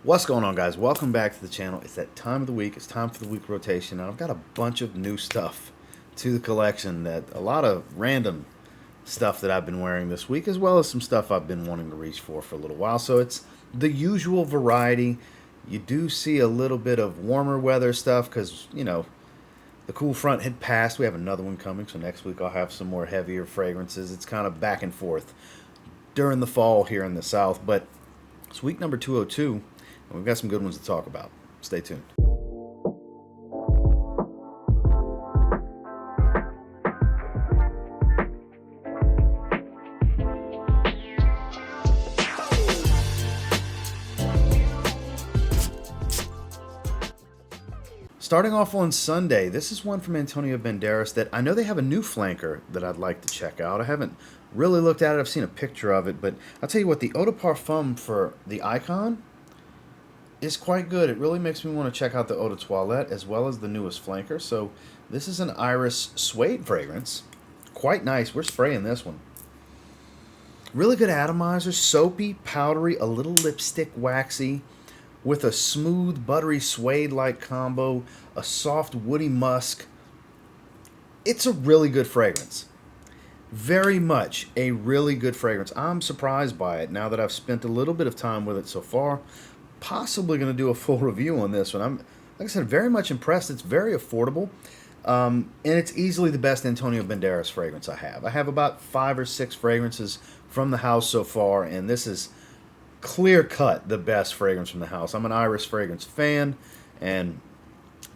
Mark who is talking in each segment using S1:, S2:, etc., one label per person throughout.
S1: What's going on, guys? Welcome back to the channel. It's that time of the week. It's time for the week rotation, and I've got a bunch of new stuff to the collection, that a lot of random stuff that I've been wearing this week, as well as some stuff I've been wanting to reach for a little while. So it's the usual variety. You do see a little bit of warmer weather stuff because, the cool front had passed. We have another one coming, so next week I'll have some more heavier fragrances. It's kind of back and forth during the fall here in the South, but it's week number 202. And we've got some good ones to talk about. Stay tuned. Starting off on Sunday, this is one from Antonio Banderas that I know they have a new flanker that I'd like to check out. I haven't really looked at it. I've seen a picture of it, but I'll tell you what, the Eau de Parfum for the Icon is quite good. It really makes me want to check out the Eau de Toilette as well as the newest flanker. So this is an Iris Suede fragrance. Quite nice. We're spraying this one. Really good atomizer, soapy, powdery, a little lipstick waxy, with a smooth, buttery suede-like combo, a soft, woody musk. It's a really good fragrance. Very much a really good fragrance. I'm surprised by it now that I've spent a little bit of time with it so far. Possibly going to do a full review on this one. I'm, like I said, very much impressed. It's very affordable, and it's easily the best Antonio Banderas fragrance I have. I have about 5 or 6 fragrances from the house so far, and this is clear-cut the best fragrance from the house. I'm an Iris fragrance fan, and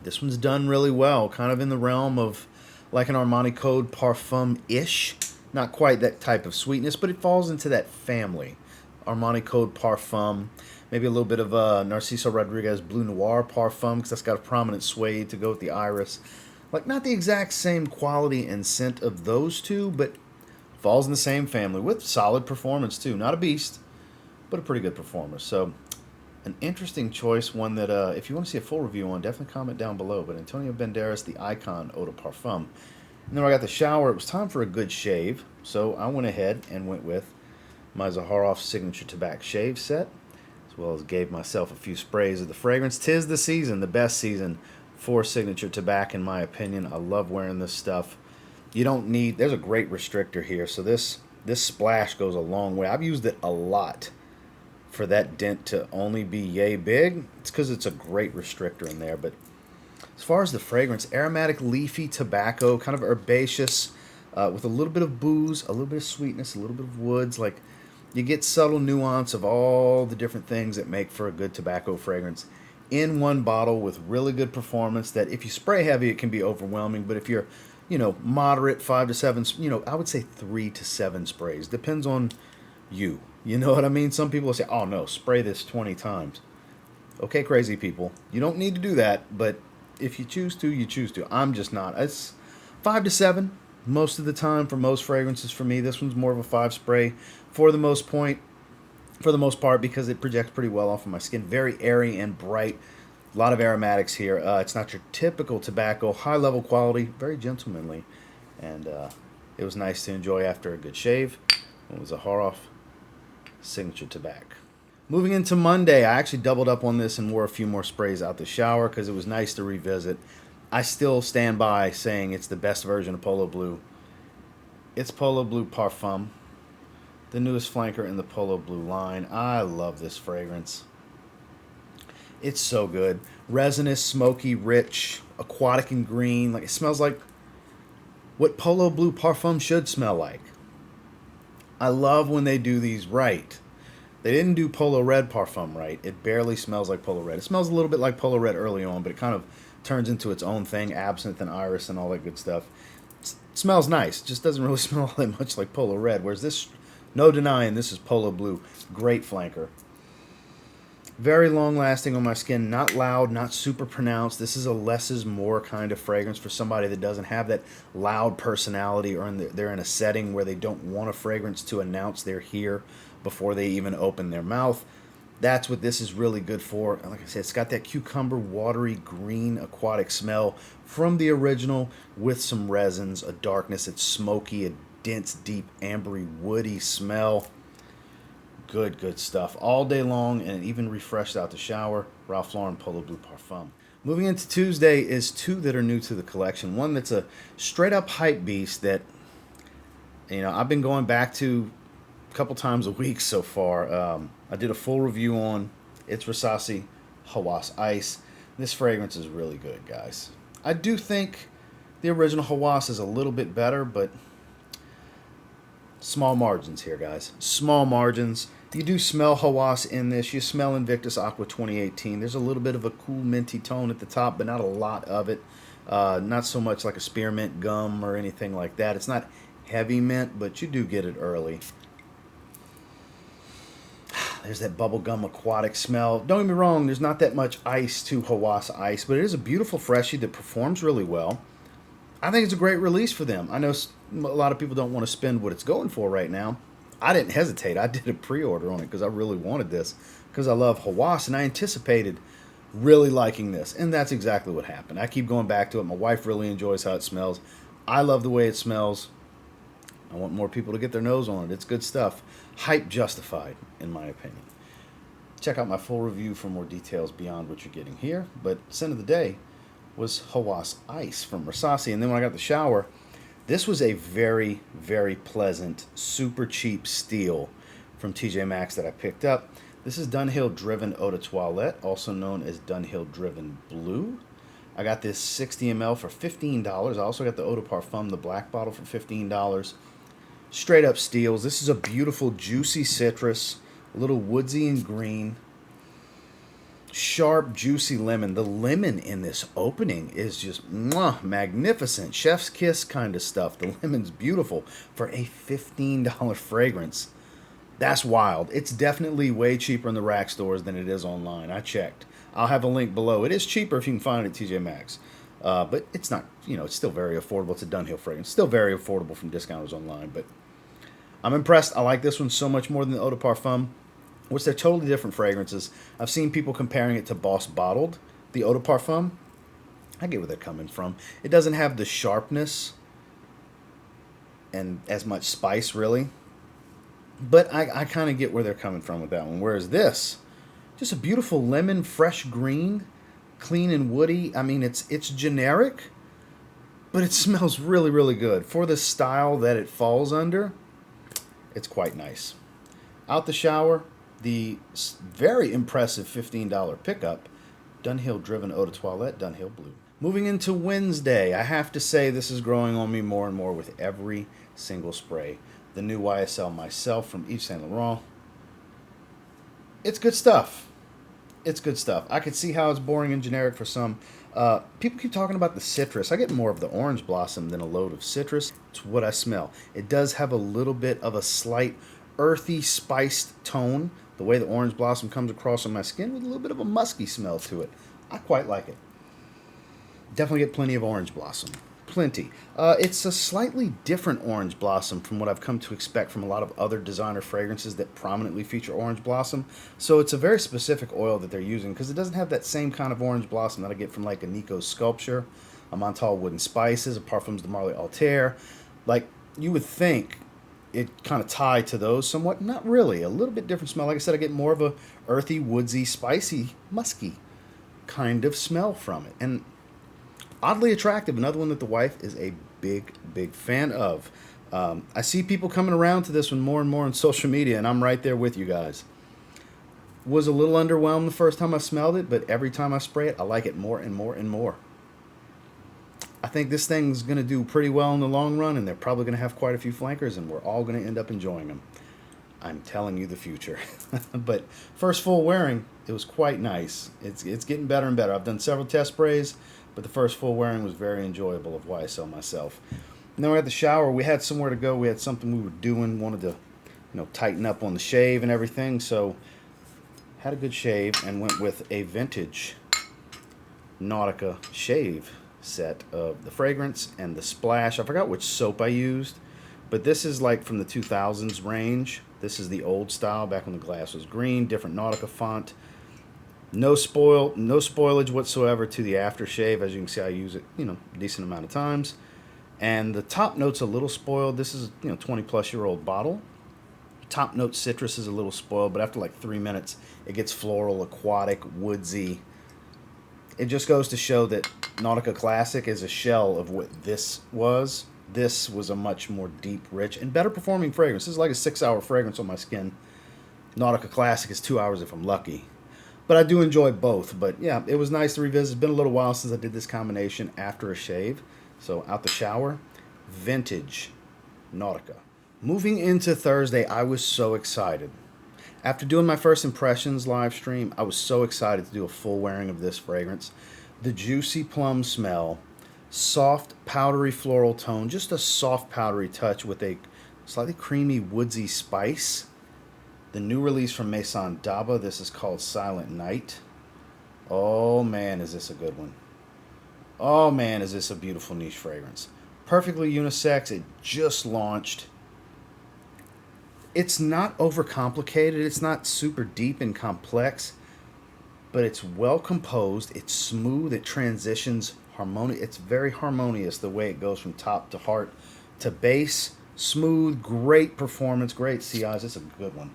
S1: this one's done really well, kind of in the realm of like an Armani Code Parfum-ish. Not quite that type of sweetness, but it falls into that family. Armani Code Parfum, maybe a little bit of Narciso Rodriguez Blue Noir Parfum, because that's got a prominent suede to go with the Iris. Like, not the exact same quality and scent of those two, but falls in the same family with solid performance too. Not a beast, but a pretty good performer. So an interesting choice, one that if you want to see a full review on, definitely comment down below. But Antonio Banderas, the Icon Eau de Parfum. And then when I got the shower, it was time for a good shave, so I went ahead and went with my Zaharoff Signature Tabac shave set, as well as gave myself a few sprays of the fragrance. 'Tis the season, the best season for Signature Tabac, in my opinion. I love wearing this stuff. You don't need, there's a great restrictor here, so this splash goes a long way. I've used it a lot for that dent to only be yay big. It's because it's a great restrictor in there. But as far as the fragrance, aromatic, leafy tobacco, kind of herbaceous, with a little bit of booze, a little bit of sweetness, a little bit of woods. Like, you get subtle nuance of all the different things that make for a good tobacco fragrance in one bottle with really good performance. That if you spray heavy, it can be overwhelming. But if you're, moderate, 5 to 7, I would say 3 to 7 sprays. Depends on you. You know what I mean? Some people say, oh no, spray this 20 times. Okay, crazy people. You don't need to do that, but if you choose to, you choose to. I'm just not. It's 5 to 7 most of the time for most fragrances for me. This one's more of a 5 spray for the most part, because it projects pretty well off of my skin. Very airy and bright. A lot of aromatics here. It's not your typical tobacco. High level quality. Very gentlemanly. And it was nice to enjoy after a good shave. It was a Zaharoff Signature Tabac. Moving into Monday, I actually doubled up on this and wore a few more sprays out the shower because it was nice to revisit. I still stand by saying it's the best version of Polo Blue. It's Polo Blue Parfum, the newest flanker in the Polo Blue line. I love this fragrance. It's so good. Resinous, smoky, rich, aquatic and green. Like, it smells like what Polo Blue Parfum should smell like. I love when they do these right. They didn't do Polo Red Parfum right. It barely smells like Polo Red. It smells a little bit like Polo Red early on, but it kind of turns into its own thing, absinthe and iris and all that good stuff. It smells nice. It just doesn't really smell all that much like Polo Red, whereas this, no denying, this is Polo Blue. Great flanker. Very long lasting on my skin. Not loud, not super pronounced. This is a less is more kind of fragrance for somebody that doesn't have that loud personality, or they're in a setting where they don't want a fragrance to announce they're here before they even open their mouth. That's what this is really good for. And like I said, it's got that cucumber, watery, green, aquatic smell from the original with some resins, a darkness. It's smoky, a dense, deep, ambery, woody smell. good, good stuff all day long, and even refreshed out the shower. Ralph Lauren Polo Blue Parfum. Moving into Tuesday is two that are new to the collection. One that's a straight up hype beast that, you know, I've been going back to a couple times a week so far. I did a full review on. It's Rasasi Hawas Ice. This fragrance is really good, guys. I do think the original Hawas is a little bit better, but small margins here, guys. Small margins. You do smell Hawas in this. You smell Invictus Aqua 2018. There's a little bit of a cool minty tone at the top, but not a lot of it. Not so much like a spearmint gum or anything like that. It's not heavy mint, but you do get it early. There's that bubblegum aquatic smell. Don't get me wrong, there's not that much ice to Hawas Ice, but it is a beautiful freshie that performs really well. I think it's a great release for them. I know a lot of people don't want to spend what it's going for right now. I didn't hesitate. I did a pre-order on it because I really wanted this, because I love Hawas, and I anticipated really liking this, and that's exactly what happened. I keep going back to it. My wife really enjoys how it smells. I love the way it smells. I want more people to get their nose on it. It's good stuff. Hype justified, in my opinion. Check out my full review for more details beyond what you're getting here. But scent of the day was Hawas Ice from Rasasi. And then when I got the shower, this was a very, very pleasant, super cheap steal from TJ Maxx that I picked up. This is Dunhill Driven Eau de Toilette, also known as Dunhill Driven Blue. I got this 60 ml for $15. I also got the Eau de Parfum, the black bottle, for $15. Straight up steals. This is a beautiful, juicy citrus, a little woodsy and green. Sharp, juicy lemon. The lemon in this opening is just magnificent. Chef's kiss kind of stuff. The lemon's beautiful for a $15 fragrance. That's wild. It's definitely way cheaper in the rack stores than it is online. I checked. I'll have a link below. It is cheaper if you can find it at TJ Maxx. But it's not, it's still very affordable. It's a Dunhill fragrance. Still very affordable from discounters online. But I'm impressed. I like this one so much more than the Eau de Parfum, which they're totally different fragrances. I've seen people comparing it to Boss Bottled, the Eau de Parfum. I get where they're coming from. It doesn't have the sharpness and as much spice, really. But I kind of get where they're coming from with that one. Whereas this, just a beautiful lemon, fresh green, clean and woody. I mean, it's generic, but it smells really, really good. For the style that it falls under, it's quite nice. Out the shower, the very impressive $15 pickup, Dunhill Driven Eau de Toilette, Dunhill Blue. Moving into Wednesday, I have to say this is growing on me more and more with every single spray. The new YSL Myself from Yves Saint Laurent. It's good stuff. It's good stuff. I could see how it's boring and generic for some. People keep talking about the citrus. I get more of the orange blossom than a load of citrus. It's what I smell. It does have a little bit of a slight earthy, spiced tone. The way the orange blossom comes across on my skin with a little bit of a musky smell to it. I quite like it. Definitely get plenty of orange blossom. Plenty. It's a slightly different orange blossom from what I've come to expect from a lot of other designer fragrances that prominently feature orange blossom. So it's a very specific oil that they're using because it doesn't have that same kind of orange blossom that I get from like a Nico's Sculpture, a Montal Wooden Spices, a Parfums de Marly Altaire. Like, you would think it kind of tied to those somewhat. Not really. A little bit different smell. Like I said, I get more of a earthy, woodsy, spicy, musky kind of smell from it. And oddly attractive. Another one that the wife is a big, big fan of. I see people coming around to this one more and more on social media, and I'm right there with you guys. Was a little underwhelmed the first time I smelled it, but every time I spray it, I like it more and more and more. I think this thing's going to do pretty well in the long run, and they're probably going to have quite a few flankers, and we're all going to end up enjoying them. I'm telling you the future. But first full wearing, it was quite nice. It's getting better and better. I've done several test sprays, but the first full wearing was very enjoyable of YSL Myself. And then we had the shower. We had somewhere to go. We had something we were doing. Wanted to, tighten up on the shave and everything. So had a good shave and went with a vintage Nautica shave set of the fragrance and the splash. I forgot which soap I used, but this is like from the 2000s range. This is the old style, back when the glass was green, different Nautica font. No spoilage whatsoever to the aftershave. As you can see, I use it, a decent amount of times. And the top note's a little spoiled. This is, 20-plus-year-old bottle. top note citrus is a little spoiled, but after like 3 minutes, it gets floral, aquatic, woodsy. It just goes to show that Nautica Classic is a shell of what this was. This was a much more deep, rich, and better performing fragrance. This is like a 6-hour fragrance on my skin. Nautica Classic is 2 hours if I'm lucky. But I do enjoy both. But yeah, it was nice to revisit. It's been a little while since I did this combination after a shave. So out the shower, vintage Nautica. Moving into Thursday, I was so excited. After doing my first impressions live stream, I was so excited to do a full wearing of this fragrance. The juicy plum smell, soft powdery floral tone, just a soft powdery touch with a slightly creamy woodsy spice. The new release from Maison Daba, this is called Silent Night. Oh man, is this a good one. Oh man, is this a beautiful niche fragrance. Perfectly unisex, it just launched. It's not overcomplicated, it's not super deep and complex, but it's well composed, it's smooth, it transitions harmonious. It's very harmonious the way it goes from top to heart to base. Smooth, great performance, great CIs. It's a good one.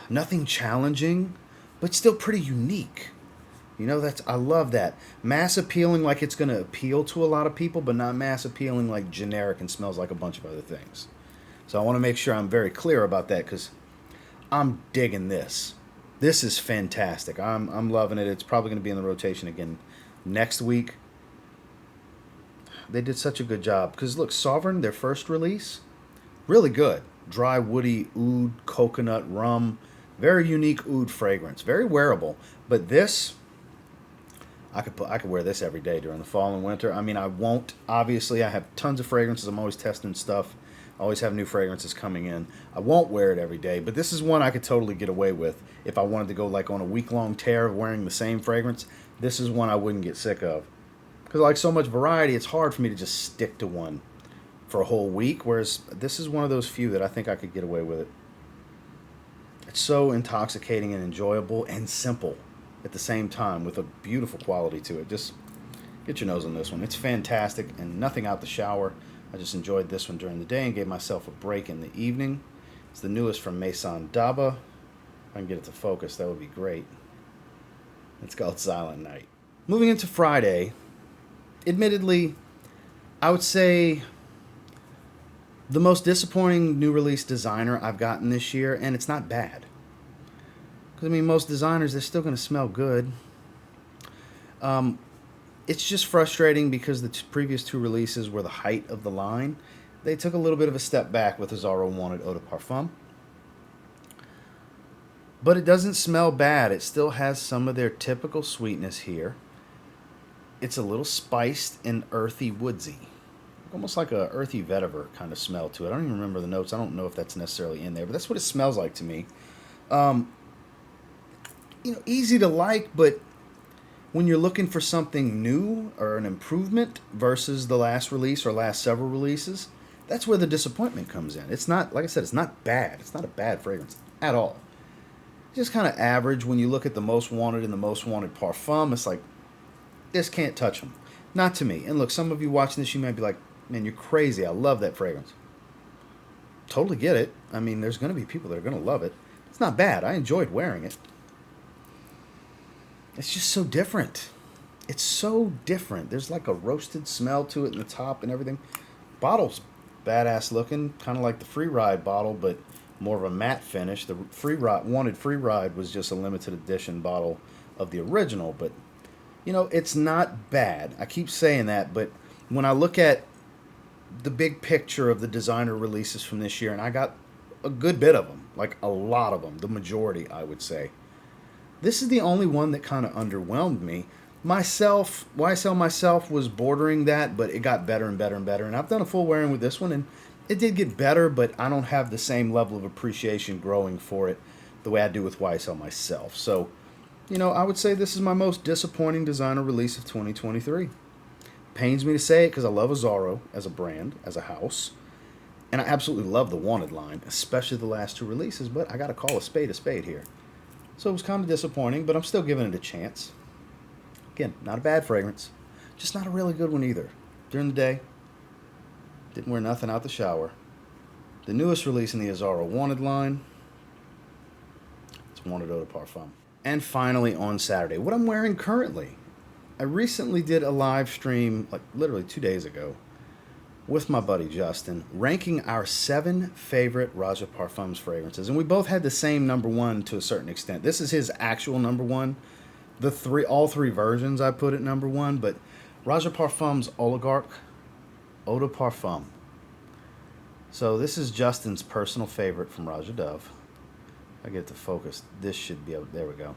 S1: Nothing challenging, but still pretty unique. You know, I love that. Mass appealing like it's going to appeal to a lot of people, but not mass appealing like generic and smells like a bunch of other things. So I want to make sure I'm very clear about that because I'm digging this. This is fantastic. I'm loving it. It's probably going to be in the rotation again next week. They did such a good job. Because look, Sovereign, their first release, really good. Dry, woody, oud, coconut, rum. Very unique oud fragrance. Very wearable. But this, I could wear this every day during the fall and winter. I mean, I won't. Obviously, I have tons of fragrances. I'm always testing stuff. I always have new fragrances coming in. I won't wear it every day, but this is one I could totally get away with if I wanted to go like on a week-long tear of wearing the same fragrance. This is one I wouldn't get sick of. Because I like so much variety, it's hard for me to just stick to one for a whole week, whereas this is one of those few that I think I could get away with it. It's so intoxicating and enjoyable and simple at the same time with a beautiful quality to it. Just get your nose on this one. It's fantastic and nothing out the shower. I just enjoyed this one during the day and gave myself a break in the evening. It's the newest from Maison Daba. If I can get it to focus, that would be great. It's called Silent Night. Moving into Friday, admittedly, I would say the most disappointing new release designer I've gotten this year, and it's not bad. Because, I mean, most designers, they're still going to smell good. It's just frustrating because the previous two releases were the height of the line. They took a little bit of a step back with Azzaro Wanted Eau de Parfum. But it doesn't smell bad. It still has some of their typical sweetness here. It's a little spiced and earthy woodsy. Almost like a earthy vetiver kind of smell to it. I don't even remember the notes. I don't know if that's necessarily in there, but that's what it smells like to me. Easy to like, but when you're looking for something new or an improvement versus the last release or last several releases, that's where the disappointment comes in. It's not, like I said, it's not bad. It's not a bad fragrance at all. It's just kind of average when you look at the Most Wanted and the Most Wanted Parfum. It's like, this can't touch them. Not to me. And look, some of you watching this, you might be like, man, you're crazy. I love that fragrance. Totally get it. I mean, there's going to be people that are going to love it. It's not bad. I enjoyed wearing it. It's just so different. It's so different. There's like a roasted smell to it in the top and everything. Bottle's badass looking, kind of like the Free Ride bottle, but more of a matte finish. The Wanted Free Ride was just a limited edition bottle of the original, but it's not bad. I keep saying that, but when I look at the big picture of the designer releases from this year, and I got a good bit of them, like a lot of them, the majority, I would say. This is the only one that kind of underwhelmed me. YSL myself was bordering that, but it got better and better and better. And I've done a full wearing with this one, and it did get better, but I don't have the same level of appreciation growing for it the way I do with YSL myself. So, I would say this is my most disappointing designer release of 2023. Pains me to say it because I love Azzaro as a brand, as a house. And I absolutely love the Wanted line, especially the last two releases, but I got to call a spade here. So it was kind of disappointing, but I'm still giving it a chance. Again, not a bad fragrance. Just not a really good one either. During the day, didn't wear nothing out the shower. The newest release in the Azzaro Wanted line. It's Wanted Eau de Parfum. And finally on Saturday, what I'm wearing currently. I recently did a live stream, like literally 2 days ago, with my buddy Justin, ranking our 7 favorite Roja Parfums fragrances. And we both had the same number one to a certain extent. This is his actual number one. All three versions I put at number one, but Roja Parfum's Oligarch Eau de Parfum. So this is Justin's personal favorite from Roja Dove. I get to focus. This should be there we go.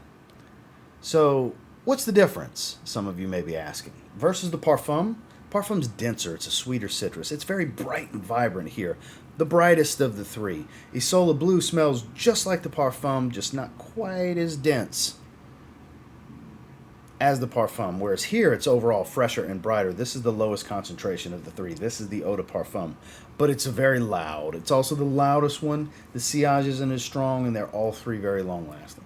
S1: So what's the difference, some of you may be asking, versus the Parfum? Parfum's denser. It's a sweeter citrus. It's very bright and vibrant here. The brightest of the three. Isola Blue smells just like the Parfum, just not quite as dense as the Parfum, whereas here it's overall fresher and brighter. This is the lowest concentration of the three. This is the Eau de Parfum, but it's very loud. It's also the loudest one. The sillage isn't as strong, and they're all three very long-lasting.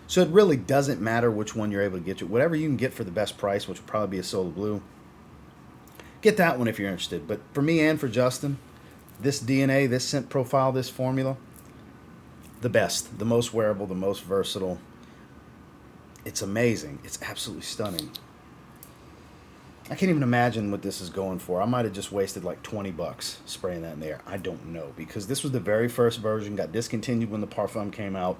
S1: So it really doesn't matter which one you're able to get. Whatever you can get for the best price, which would probably be Isola Blue, get that one if you're interested. But for me and for Justin, this DNA, this scent profile, this formula, the best, the most wearable, the most versatile. It's amazing. It's absolutely stunning. I can't even imagine what this is going for. I might have just wasted like $20 spraying that in there. I don't know, because this was the very first version, got discontinued when the Parfum came out.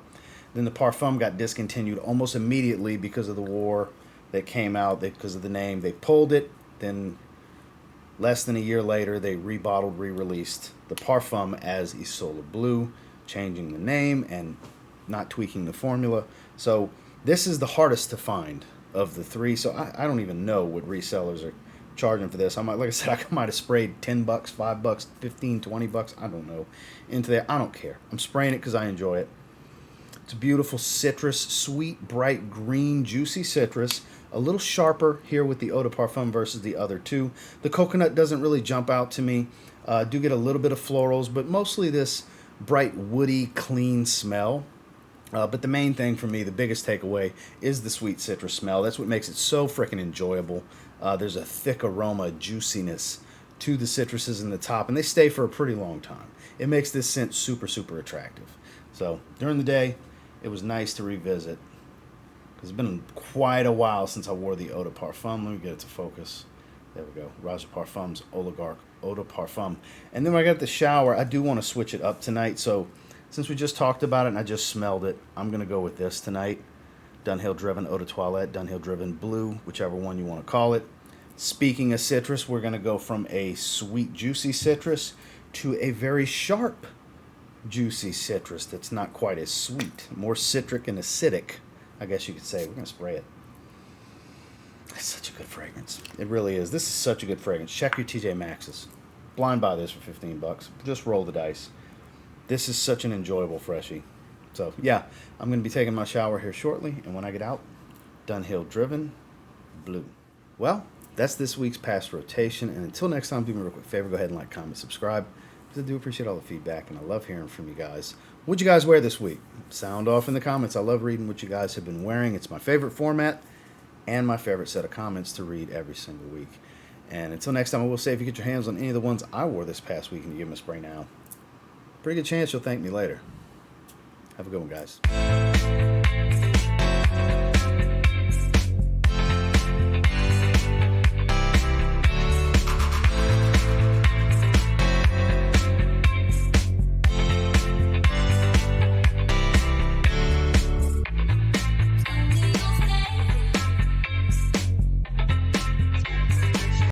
S1: Then the Parfum got discontinued almost immediately because of the war that came out, because of the name. They pulled it. Then less than a year later, they rebottled, re-released the Parfum as Isola Blue, changing the name and not tweaking the formula. So this is the hardest to find of the three. So I don't even know what resellers are charging for this. I might, like I said, I might have sprayed $10, $5, $15, $20. I don't know into there. I don't care. I'm spraying it because I enjoy it. It's a beautiful citrus, sweet, bright, green, juicy citrus. A little sharper here with the Eau de Parfum versus the other two. The coconut doesn't really jump out to me. Do get a little bit of florals, but mostly this bright, woody, clean smell. But the main thing for me, the biggest takeaway, is the sweet citrus smell. That's what makes it so freaking enjoyable. There's a thick aroma, juiciness to the citruses in the top, and they stay for a pretty long time. It makes this scent super, super attractive. So during the day, it was nice to revisit, because it's been quite a while since I wore the Eau de Parfum. Let me get it to focus. There we go. Roja Parfum's Oligarch Eau de Parfum. And then when I got the shower, I do want to switch it up tonight. So since we just talked about it and I just smelled it, I'm going to go with this tonight. Dunhill Driven Eau de Toilette, Dunhill Driven Blue, whichever one you want to call it. Speaking of citrus, we're going to go from a sweet, juicy citrus to a very sharp, juicy citrus that's not quite as sweet. More citric and acidic, I guess you could say. We're going to spray it. It's such a good fragrance. It really is. This is such a good fragrance. Check your TJ Maxx's. Blind buy this for $15. Just roll the dice. This is such an enjoyable freshie. So, yeah, I'm going to be taking my shower here shortly, and when I get out, Dunhill Driven Blue. Well, that's this week's past rotation, and until next time, do me a real quick favor. Go ahead and like, comment, subscribe, because I do appreciate all the feedback, and I love hearing from you guys. What'd you guys wear this week? Sound off in the comments. I love reading what you guys have been wearing. It's my favorite format and my favorite set of comments to read every single week. And until next time, I will say, if you get your hands on any of the ones I wore this past week and you give them a spray now, pretty good chance you'll thank me later. Have a good one, guys.